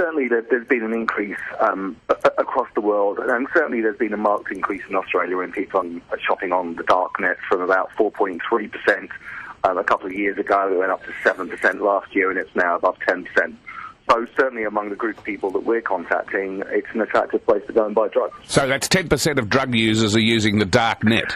certainly there's been an increase across the world, and certainly there's been a marked increase in Australia in people shopping on the darknet from about 4.3% a couple of years ago. It went up to 7% last year, and it's now above 10%. So certainly among the group of people that we're contacting, it's an attractive place to go and buy drugs. So that's 10% of drug users are using the dark net?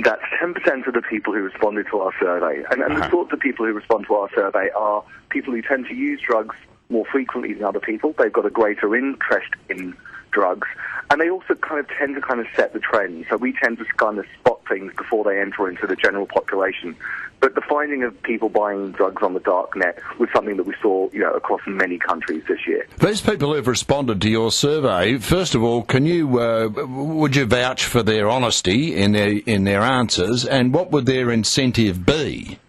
That's 10% of the people who responded to our survey. And the sorts of people who respond to our survey are people who tend to use drugs more frequently than other people. They've got a greater interest in drugs. And they also tend to set the trend. So we tend to kind of spot things before they enter into the general population. But the finding of people buying drugs on the dark net was something that we saw, across many countries this year. These people who've responded to your survey, first of all, would you vouch for their honesty in their answers, and what would their incentive be?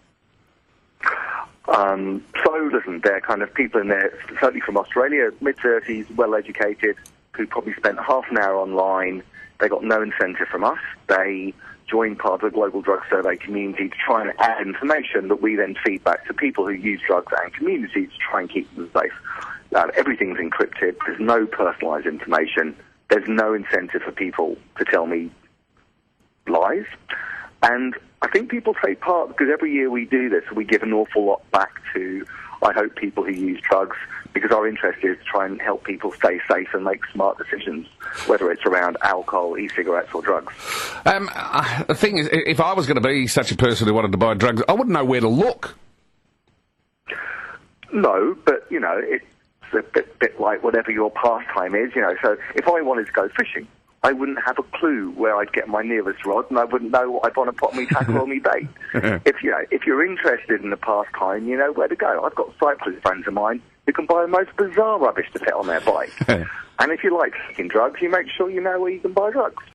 So listen, they're kind of people in there, certainly from Australia, mid-30s, well-educated, who probably spent half an hour online. They got no incentive from us. They joined part of the global drug survey community to try and add information that we then feed back to people who use drugs and communities to try and keep them safe. Everything's encrypted. There's no personalised information. There's no incentive for people to tell me lies. And I think people take part because every year we do this, we give an awful lot back to, I hope, people who use drugs, because our interest is to try and help people stay safe and make smart decisions, whether it's around alcohol, e-cigarettes or drugs. The thing is, if I was going to be such a person who wanted to buy drugs, I wouldn't know where to look. No, but, it's a bit like whatever your pastime is, So if I wanted to go fishing, I wouldn't have a clue where I'd get my nearest rod, and I wouldn't know what I'd want to put on me tackle or me bait. If you're interested in the pastime, you know where to go. I've got cyclist friends of mine who can buy the most bizarre rubbish to fit on their bike. And if you like taking drugs, you make sure you know where you can buy drugs.